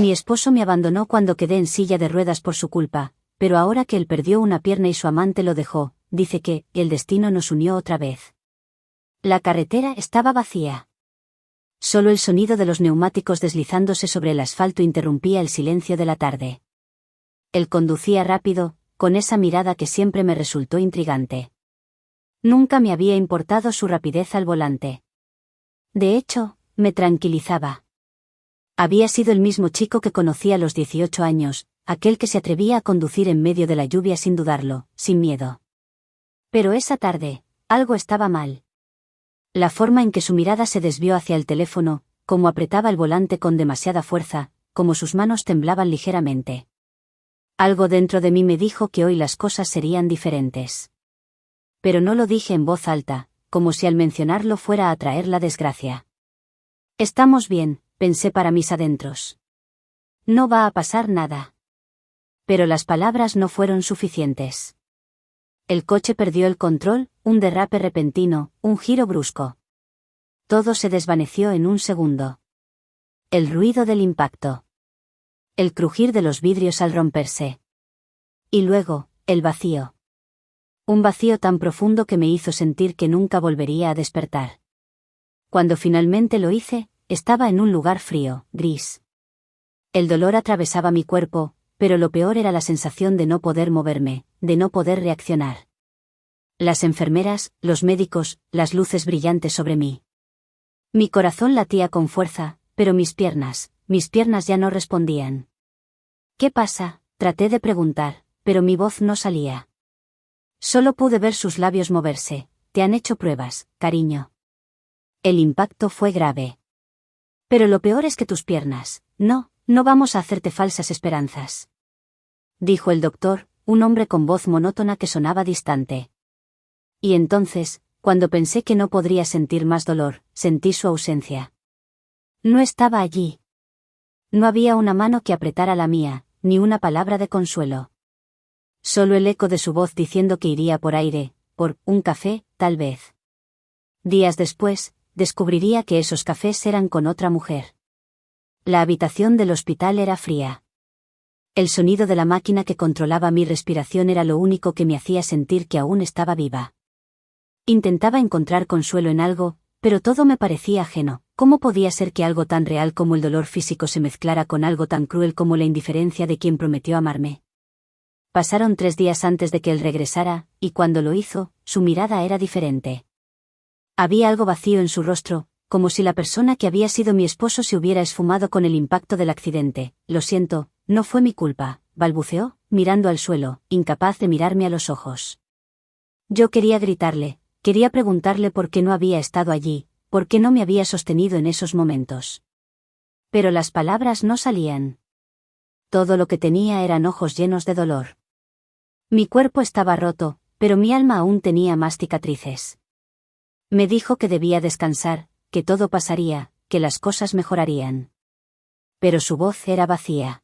Mi esposo me abandonó cuando quedé en silla de ruedas por su culpa, pero ahora que él perdió una pierna y su amante lo dejó, dice que el destino nos unió otra vez. La carretera estaba vacía. Solo el sonido de los neumáticos deslizándose sobre el asfalto interrumpía el silencio de la tarde. Él conducía rápido, con esa mirada que siempre me resultó intrigante. Nunca me había importado su rapidez al volante. De hecho, me tranquilizaba. Había sido el mismo chico que conocí a los 18 años, aquel que se atrevía a conducir en medio de la lluvia sin dudarlo, sin miedo. Pero esa tarde, algo estaba mal. La forma en que su mirada se desvió hacia el teléfono, como apretaba el volante con demasiada fuerza, como sus manos temblaban ligeramente. Algo dentro de mí me dijo que hoy las cosas serían diferentes. Pero no lo dije en voz alta, como si al mencionarlo fuera a traer la desgracia. Estamos bien, pensé para mis adentros. No va a pasar nada. Pero las palabras no fueron suficientes. El coche perdió el control, un derrape repentino, un giro brusco. Todo se desvaneció en un segundo. El ruido del impacto. El crujir de los vidrios al romperse. Y luego, el vacío. Un vacío tan profundo que me hizo sentir que nunca volvería a despertar. Cuando finalmente lo hice, estaba en un lugar frío, gris. El dolor atravesaba mi cuerpo, pero lo peor era la sensación de no poder moverme, de no poder reaccionar. Las enfermeras, los médicos, las luces brillantes sobre mí. Mi corazón latía con fuerza, pero mis piernas ya no respondían. ¿Qué pasa?, traté de preguntar, pero mi voz no salía. Solo pude ver sus labios moverse. Te han hecho pruebas, cariño. El impacto fue grave. Pero lo peor es que tus piernas, no vamos a hacerte falsas esperanzas. Dijo el doctor, un hombre con voz monótona que sonaba distante. Y entonces, cuando pensé que no podría sentir más dolor, sentí su ausencia. No estaba allí. No había una mano que apretara la mía, ni una palabra de consuelo. Solo el eco de su voz diciendo que iría por aire, por un café, tal vez. Días después, descubriría que esos cafés eran con otra mujer. La habitación del hospital era fría. El sonido de la máquina que controlaba mi respiración era lo único que me hacía sentir que aún estaba viva. Intentaba encontrar consuelo en algo, pero todo me parecía ajeno. ¿Cómo podía ser que algo tan real como el dolor físico se mezclara con algo tan cruel como la indiferencia de quien prometió amarme? Pasaron 3 días antes de que él regresara, y cuando lo hizo, su mirada era diferente. Había algo vacío en su rostro, como si la persona que había sido mi esposo se hubiera esfumado con el impacto del accidente. Lo siento, no fue mi culpa, balbuceó, mirando al suelo, incapaz de mirarme a los ojos. Yo quería gritarle, quería preguntarle por qué no había estado allí, por qué no me había sostenido en esos momentos. Pero las palabras no salían. Todo lo que tenía eran ojos llenos de dolor. Mi cuerpo estaba roto, pero mi alma aún tenía más cicatrices. Me dijo que debía descansar, que todo pasaría, que las cosas mejorarían. Pero su voz era vacía.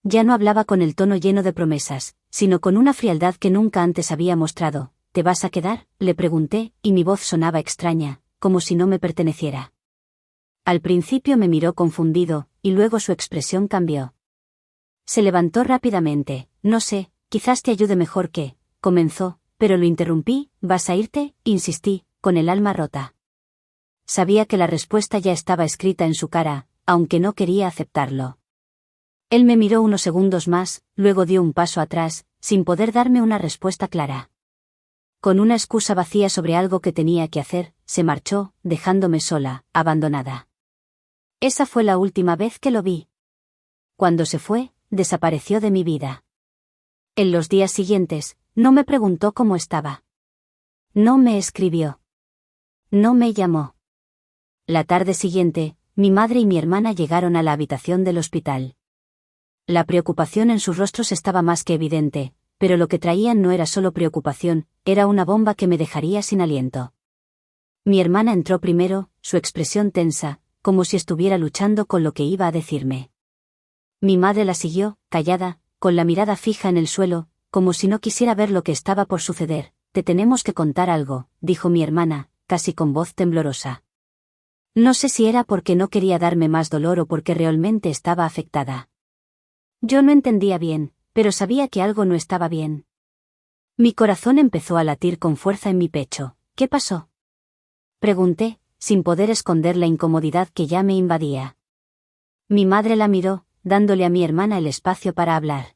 Ya no hablaba con el tono lleno de promesas, sino con una frialdad que nunca antes había mostrado. ¿Te vas a quedar?, le pregunté, y mi voz sonaba extraña, como si no me perteneciera. Al principio me miró confundido, y luego su expresión cambió. Se levantó rápidamente. No sé, quizás te ayude mejor que, comenzó, pero lo interrumpí. ¿Vas a irte?, insistí, con el alma rota. Sabía que la respuesta ya estaba escrita en su cara, aunque no quería aceptarlo. Él me miró unos segundos más, luego dio un paso atrás, sin poder darme una respuesta clara. Con una excusa vacía sobre algo que tenía que hacer, se marchó, dejándome sola, abandonada. Esa fue la última vez que lo vi. Cuando se fue, desapareció de mi vida. En los días siguientes, no me preguntó cómo estaba. No me escribió. No me llamó. La tarde siguiente, mi madre y mi hermana llegaron a la habitación del hospital. La preocupación en sus rostros estaba más que evidente, pero lo que traían no era solo preocupación, era una bomba que me dejaría sin aliento. Mi hermana entró primero, su expresión tensa, como si estuviera luchando con lo que iba a decirme. Mi madre la siguió, callada, con la mirada fija en el suelo, como si no quisiera ver lo que estaba por suceder. Te tenemos que contar algo, dijo mi hermana, casi con voz temblorosa. No sé si era porque no quería darme más dolor o porque realmente estaba afectada. Yo no entendía bien, pero sabía que algo no estaba bien. Mi corazón empezó a latir con fuerza en mi pecho. ¿Qué pasó?, pregunté, sin poder esconder la incomodidad que ya me invadía. Mi madre la miró, dándole a mi hermana el espacio para hablar.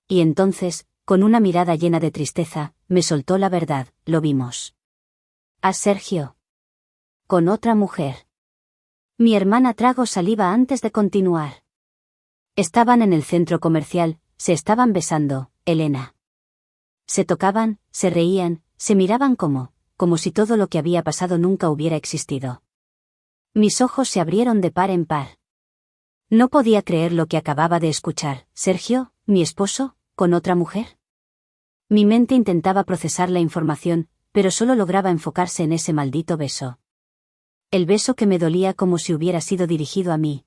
Y entonces, con una mirada llena de tristeza, me soltó la verdad: lo vimos. A Sergio. Con otra mujer. Mi hermana tragó saliva antes de continuar. Estaban en el centro comercial, se estaban besando, Elena. Se tocaban, se reían, se miraban como si todo lo que había pasado nunca hubiera existido. Mis ojos se abrieron de par en par. No podía creer lo que acababa de escuchar. ¿Sergio, mi esposo, con otra mujer? Mi mente intentaba procesar la información, pero solo lograba enfocarse en ese maldito beso. El beso que me dolía como si hubiera sido dirigido a mí.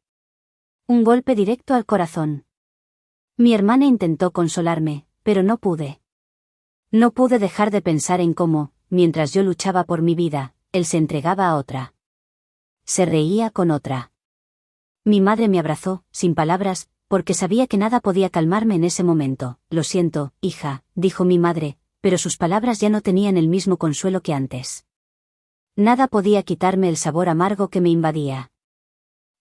Un golpe directo al corazón. Mi hermana intentó consolarme, pero no pude. No pude dejar de pensar en cómo, mientras yo luchaba por mi vida, él se entregaba a otra. Se reía con otra. Mi madre me abrazó, sin palabras, porque sabía que nada podía calmarme en ese momento. Lo siento, hija, dijo mi madre, pero sus palabras ya no tenían el mismo consuelo que antes. Nada podía quitarme el sabor amargo que me invadía.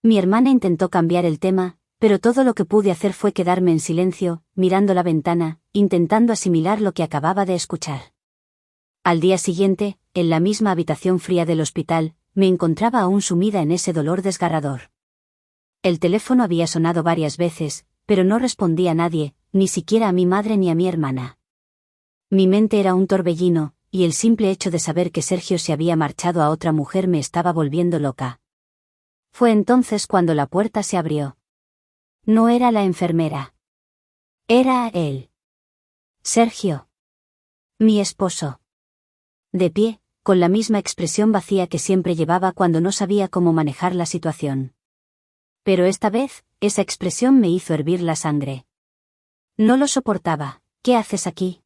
Mi hermana intentó cambiar el tema, pero todo lo que pude hacer fue quedarme en silencio, mirando la ventana, intentando asimilar lo que acababa de escuchar. Al día siguiente, en la misma habitación fría del hospital, me encontraba aún sumida en ese dolor desgarrador. El teléfono había sonado varias veces, pero no respondía a nadie, ni siquiera a mi madre ni a mi hermana. Mi mente era un torbellino, y el simple hecho de saber que Sergio se había marchado a otra mujer me estaba volviendo loca. Fue entonces cuando la puerta se abrió. No era la enfermera. Era él. Sergio. Mi esposo. De pie, con la misma expresión vacía que siempre llevaba cuando no sabía cómo manejar la situación. Pero esta vez, esa expresión me hizo hervir la sangre. No lo soportaba. ¿Qué haces aquí?,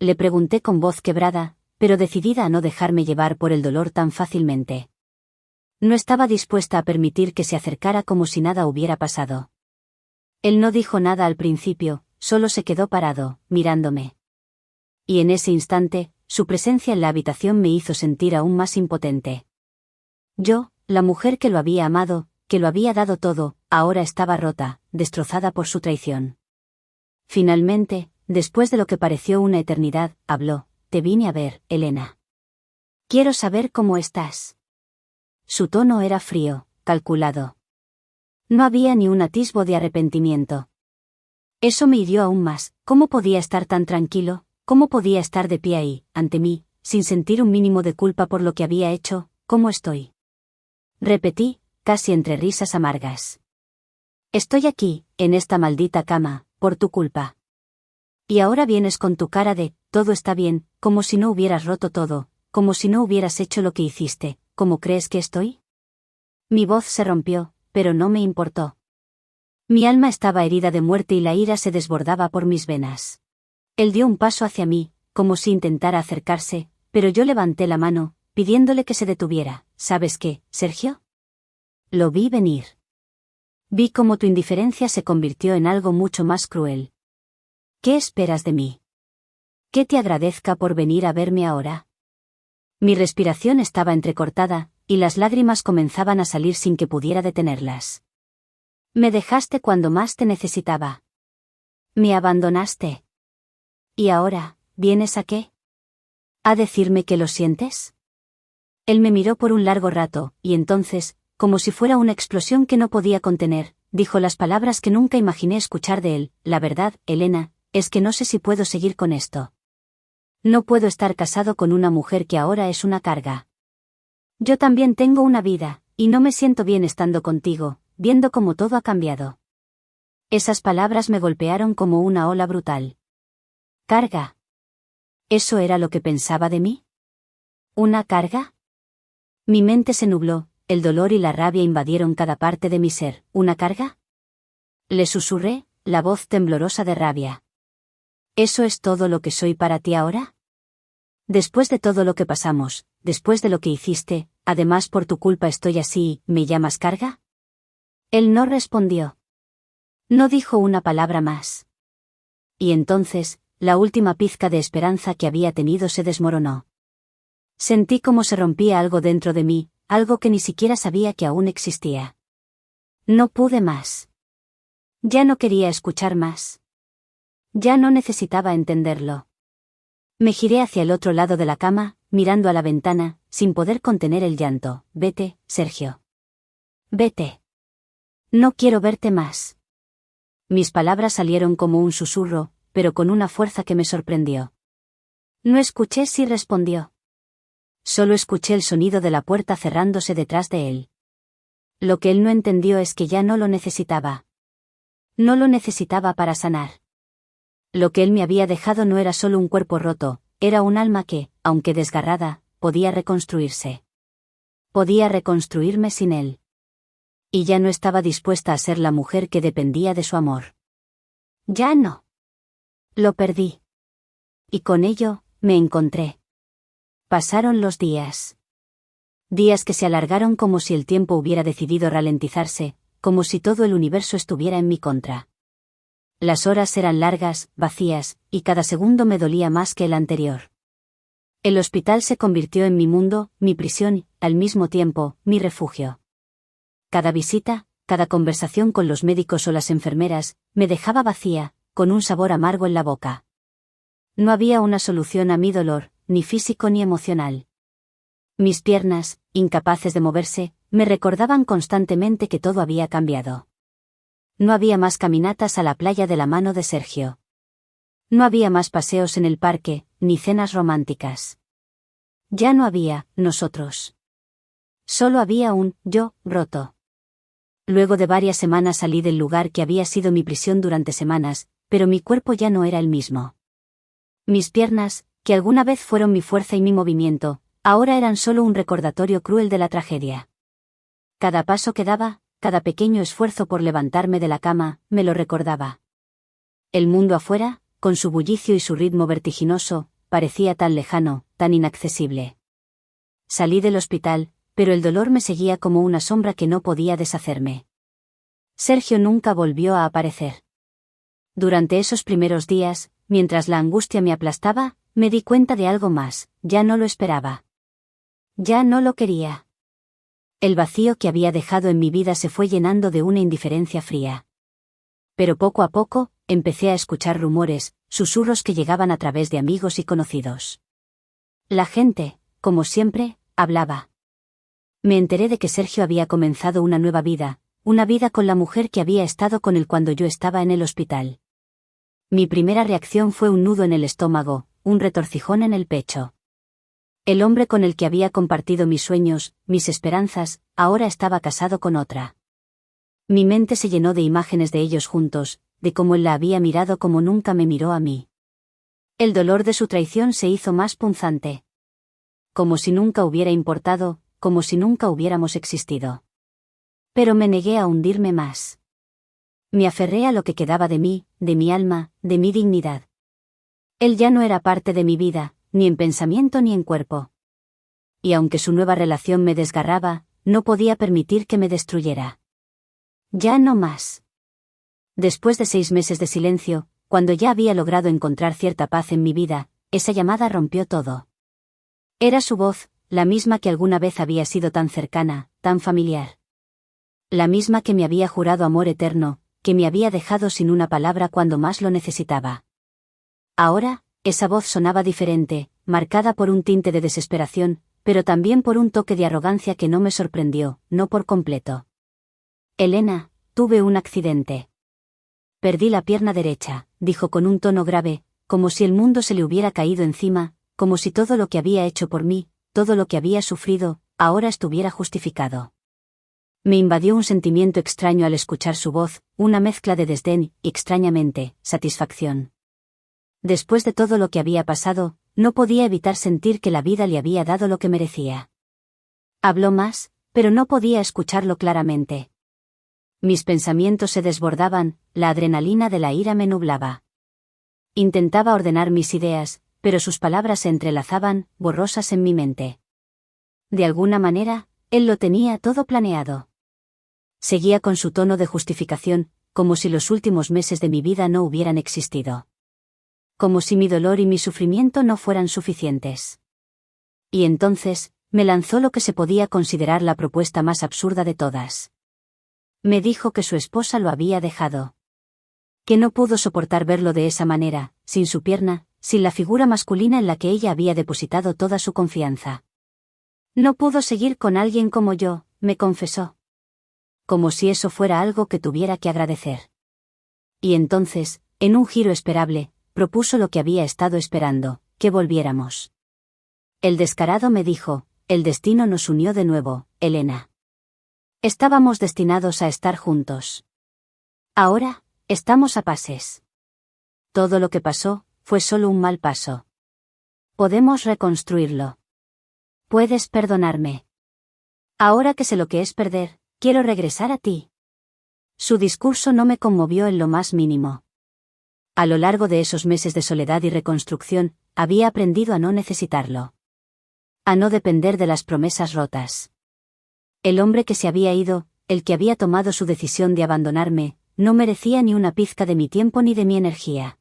le pregunté con voz quebrada, pero decidida a no dejarme llevar por el dolor tan fácilmente. No estaba dispuesta a permitir que se acercara como si nada hubiera pasado. Él no dijo nada al principio, solo se quedó parado, mirándome. Y en ese instante, su presencia en la habitación me hizo sentir aún más impotente. Yo, la mujer que lo había amado, que lo había dado todo, ahora estaba rota, destrozada por su traición. Finalmente, después de lo que pareció una eternidad, habló: te vine a ver, Elena. Quiero saber cómo estás. Su tono era frío, calculado. No había ni un atisbo de arrepentimiento. Eso me hirió aún más. ¿Cómo podía estar tan tranquilo? ¿Cómo podía estar de pie ahí, ante mí, sin sentir un mínimo de culpa por lo que había hecho? ¿Cómo estoy?, repetí, casi entre risas amargas. Estoy aquí, en esta maldita cama, por tu culpa. Y ahora vienes con tu cara de, todo está bien, como si no hubieras roto todo, como si no hubieras hecho lo que hiciste. ¿Cómo crees que estoy? Mi voz se rompió, pero no me importó. Mi alma estaba herida de muerte y la ira se desbordaba por mis venas. Él dio un paso hacia mí, como si intentara acercarse, pero yo levanté la mano, pidiéndole que se detuviera. ¿Sabes qué, Sergio? Lo vi venir. Vi cómo tu indiferencia se convirtió en algo mucho más cruel. ¿Qué esperas de mí? ¿Que te agradezca por venir a verme ahora? Mi respiración estaba entrecortada, y las lágrimas comenzaban a salir sin que pudiera detenerlas. Me dejaste cuando más te necesitaba. Me abandonaste. ¿Y ahora, vienes a qué? ¿A decirme que lo sientes? Él me miró por un largo rato, y entonces, como si fuera una explosión que no podía contener, dijo las palabras que nunca imaginé escuchar de él: la verdad, Elena, es que no sé si puedo seguir con esto. No puedo estar casado con una mujer que ahora es una carga. Yo también tengo una vida, y no me siento bien estando contigo, viendo cómo todo ha cambiado. Esas palabras me golpearon como una ola brutal. ¿Carga? ¿Eso era lo que pensaba de mí? ¿Una carga? Mi mente se nubló, el dolor y la rabia invadieron cada parte de mi ser. ¿Una carga?, le susurré, la voz temblorosa de rabia. ¿Eso es todo lo que soy para ti ahora? Después de todo lo que pasamos, después de lo que hiciste, además por tu culpa estoy así, ¿me llamas carga? Él no respondió. No dijo una palabra más. Y entonces, la última pizca de esperanza que había tenido se desmoronó. Sentí como se rompía algo dentro de mí, algo que ni siquiera sabía que aún existía. No pude más. Ya no quería escuchar más. Ya no necesitaba entenderlo. Me giré hacia el otro lado de la cama, mirando a la ventana, sin poder contener el llanto. Vete, Sergio. Vete. No quiero verte más. Mis palabras salieron como un susurro, pero con una fuerza que me sorprendió. No escuché si respondió. Solo escuché el sonido de la puerta cerrándose detrás de él. Lo que él no entendió es que ya no lo necesitaba. No lo necesitaba para sanar. Lo que él me había dejado no era solo un cuerpo roto, era un alma que, aunque desgarrada, podía reconstruirse. Podía reconstruirme sin él. Y ya no estaba dispuesta a ser la mujer que dependía de su amor. Ya no. Lo perdí. Y con ello, me encontré. Pasaron los días. Días que se alargaron como si el tiempo hubiera decidido ralentizarse, como si todo el universo estuviera en mi contra. Las horas eran largas, vacías, y cada segundo me dolía más que el anterior. El hospital se convirtió en mi mundo, mi prisión, al mismo tiempo, mi refugio. Cada visita, cada conversación con los médicos o las enfermeras, me dejaba vacía, con un sabor amargo en la boca. No había una solución a mi dolor, ni físico ni emocional. Mis piernas, incapaces de moverse, me recordaban constantemente que todo había cambiado. No había más caminatas a la playa de la mano de Sergio. No había más paseos en el parque, ni cenas románticas. Ya no había nosotros. Solo había un yo roto. Luego de varias semanas salí del lugar que había sido mi prisión durante semanas, pero mi cuerpo ya no era el mismo. Mis piernas, que alguna vez fueron mi fuerza y mi movimiento, ahora eran solo un recordatorio cruel de la tragedia. Cada paso que daba, cada pequeño esfuerzo por levantarme de la cama, me lo recordaba. El mundo afuera, con su bullicio y su ritmo vertiginoso, parecía tan lejano, tan inaccesible. Salí del hospital, pero el dolor me seguía como una sombra que no podía deshacerme. Sergio nunca volvió a aparecer. Durante esos primeros días, mientras la angustia me aplastaba, me di cuenta de algo más, ya no lo esperaba. Ya no lo quería. El vacío que había dejado en mi vida se fue llenando de una indiferencia fría. Pero poco a poco, empecé a escuchar rumores, susurros que llegaban a través de amigos y conocidos. La gente, como siempre, hablaba. Me enteré de que Sergio había comenzado una nueva vida, una vida con la mujer que había estado con él cuando yo estaba en el hospital. Mi primera reacción fue un nudo en el estómago, un retorcijón en el pecho. El hombre con el que había compartido mis sueños, mis esperanzas, ahora estaba casado con otra. Mi mente se llenó de imágenes de ellos juntos, de cómo él la había mirado como nunca me miró a mí. El dolor de su traición se hizo más punzante. Como si nunca hubiera importado, como si nunca hubiéramos existido. Pero me negué a hundirme más. Me aferré a lo que quedaba de mí, de mi alma, de mi dignidad. Él ya no era parte de mi vida, ni en pensamiento ni en cuerpo. Y aunque su nueva relación me desgarraba, no podía permitir que me destruyera. Ya no más. Después de 6 meses de silencio, cuando ya había logrado encontrar cierta paz en mi vida, esa llamada rompió todo. Era su voz, la misma que alguna vez había sido tan cercana, tan familiar. La misma que me había jurado amor eterno, que me había dejado sin una palabra cuando más lo necesitaba. Ahora, esa voz sonaba diferente, marcada por un tinte de desesperación, pero también por un toque de arrogancia que no me sorprendió, no por completo. Elena, tuve un accidente. Perdí la pierna derecha, dijo con un tono grave, como si el mundo se le hubiera caído encima, como si todo lo que había hecho por mí, todo lo que había sufrido, ahora estuviera justificado. Me invadió un sentimiento extraño al escuchar su voz, una mezcla de desdén y, extrañamente, satisfacción. Después de todo lo que había pasado, no podía evitar sentir que la vida le había dado lo que merecía. Habló más, pero no podía escucharlo claramente. Mis pensamientos se desbordaban, la adrenalina de la ira me nublaba. Intentaba ordenar mis ideas, pero sus palabras se entrelazaban, borrosas en mi mente. De alguna manera, él lo tenía todo planeado. Seguía con su tono de justificación, como si los últimos meses de mi vida no hubieran existido. Como si mi dolor y mi sufrimiento no fueran suficientes. Y entonces, me lanzó lo que se podía considerar la propuesta más absurda de todas. Me dijo que su esposa lo había dejado. Que no pudo soportar verlo de esa manera, sin su pierna, sin la figura masculina en la que ella había depositado toda su confianza. No pudo seguir con alguien como yo, me confesó. Como si eso fuera algo que tuviera que agradecer. Y entonces, en un giro esperable, propuso lo que había estado esperando, que volviéramos. El descarado me dijo, el destino nos unió de nuevo, Elena. Estábamos destinados a estar juntos. Ahora, estamos a pases. Todo lo que pasó, fue solo un mal paso. Podemos reconstruirlo. Puedes perdonarme. Ahora que sé lo que es perder, quiero regresar a ti. Su discurso no me conmovió en lo más mínimo. A lo largo de esos meses de soledad y reconstrucción, había aprendido a no necesitarlo. A no depender de las promesas rotas. El hombre que se había ido, el que había tomado su decisión de abandonarme, no merecía ni una pizca de mi tiempo ni de mi energía.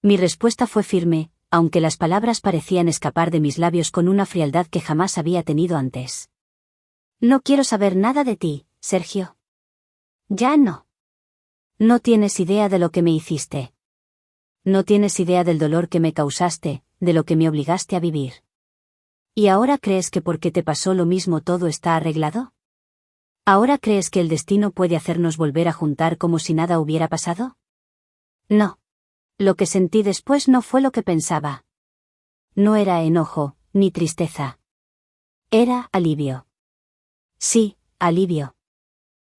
Mi respuesta fue firme, aunque las palabras parecían escapar de mis labios con una frialdad que jamás había tenido antes. No quiero saber nada de ti, Sergio. Ya no. No tienes idea de lo que me hiciste. No tienes idea del dolor que me causaste, de lo que me obligaste a vivir. ¿Y ahora crees que porque te pasó lo mismo todo está arreglado? ¿Ahora crees que el destino puede hacernos volver a juntar como si nada hubiera pasado? No. Lo que sentí después no fue lo que pensaba. No era enojo, ni tristeza. Era alivio. Sí, alivio.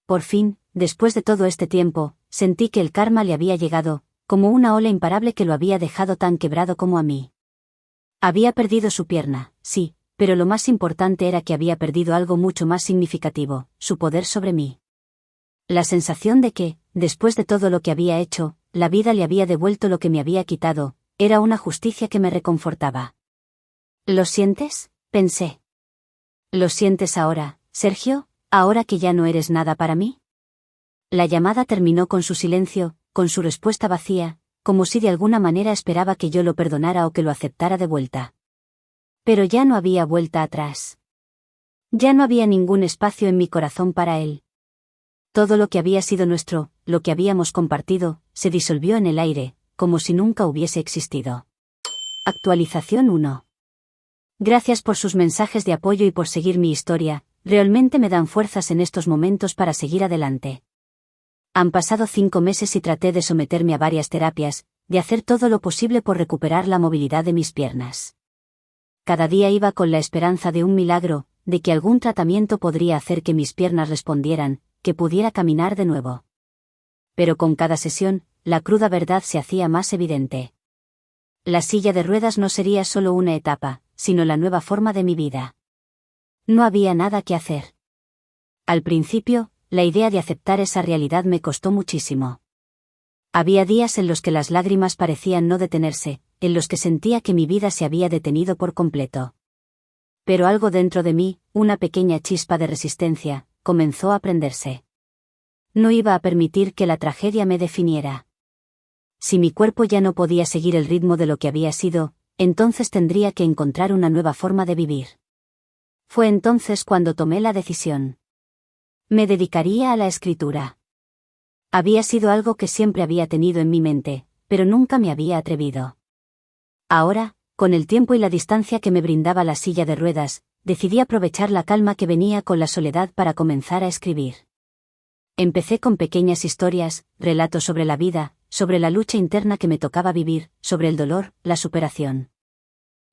Por fin, después de todo este tiempo, sentí que el karma le había llegado, como una ola imparable que lo había dejado tan quebrado como a mí. Había perdido su pierna, sí, pero lo más importante era que había perdido algo mucho más significativo, su poder sobre mí. La sensación de que, después de todo lo que había hecho, la vida le había devuelto lo que me había quitado, era una justicia que me reconfortaba. ¿Lo sientes?, pensé. ¿Lo sientes ahora, Sergio, ahora que ya no eres nada para mí? La llamada terminó con su silencio, con su respuesta vacía, como si de alguna manera esperaba que yo lo perdonara o que lo aceptara de vuelta. Pero ya no había vuelta atrás. Ya no había ningún espacio en mi corazón para él. Todo lo que había sido nuestro, lo que habíamos compartido, se disolvió en el aire, como si nunca hubiese existido. Actualización 1. Gracias por sus mensajes de apoyo y por seguir mi historia, realmente me dan fuerzas en estos momentos para seguir adelante. Han pasado 5 meses y traté de someterme a varias terapias, de hacer todo lo posible por recuperar la movilidad de mis piernas. Cada día iba con la esperanza de un milagro, de que algún tratamiento podría hacer que mis piernas respondieran, que pudiera caminar de nuevo. Pero con cada sesión, la cruda verdad se hacía más evidente. La silla de ruedas no sería solo una etapa, sino la nueva forma de mi vida. No había nada que hacer. Al principio, la idea de aceptar esa realidad me costó muchísimo. Había días en los que las lágrimas parecían no detenerse, en los que sentía que mi vida se había detenido por completo. Pero algo dentro de mí, una pequeña chispa de resistencia, comenzó a prenderse. No iba a permitir que la tragedia me definiera. Si mi cuerpo ya no podía seguir el ritmo de lo que había sido, entonces tendría que encontrar una nueva forma de vivir. Fue entonces cuando tomé la decisión. Me dedicaría a la escritura. Había sido algo que siempre había tenido en mi mente, pero nunca me había atrevido. Ahora, con el tiempo y la distancia que me brindaba la silla de ruedas, decidí aprovechar la calma que venía con la soledad para comenzar a escribir. Empecé con pequeñas historias, relatos sobre la vida, sobre la lucha interna que me tocaba vivir, sobre el dolor, la superación.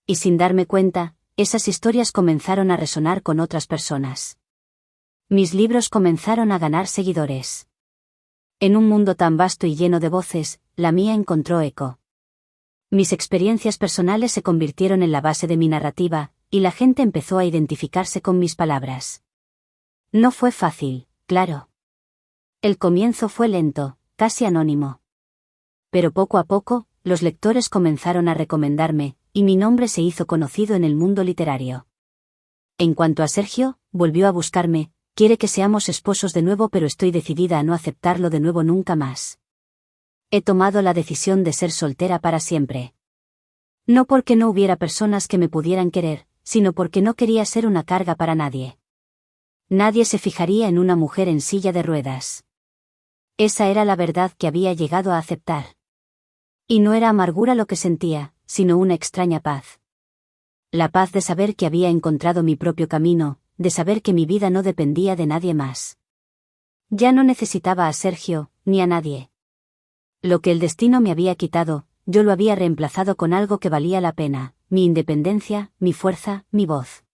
Y sin darme cuenta, esas historias comenzaron a resonar con otras personas. Mis libros comenzaron a ganar seguidores. En un mundo tan vasto y lleno de voces, la mía encontró eco. Mis experiencias personales se convirtieron en la base de mi narrativa, y la gente empezó a identificarse con mis palabras. No fue fácil, claro. El comienzo fue lento, casi anónimo. Pero poco a poco, los lectores comenzaron a recomendarme, y mi nombre se hizo conocido en el mundo literario. En cuanto a Sergio, volvió a buscarme, quiere que seamos esposos de nuevo, pero estoy decidida a no aceptarlo de nuevo nunca más. He tomado la decisión de ser soltera para siempre. No porque no hubiera personas que me pudieran querer, sino porque no quería ser una carga para nadie. Nadie se fijaría en una mujer en silla de ruedas. Esa era la verdad que había llegado a aceptar. Y no era amargura lo que sentía, sino una extraña paz. La paz de saber que había encontrado mi propio camino, de saber que mi vida no dependía de nadie más. Ya no necesitaba a Sergio, ni a nadie. Lo que el destino me había quitado, yo lo había reemplazado con algo que valía la pena, mi independencia, mi fuerza, mi voz.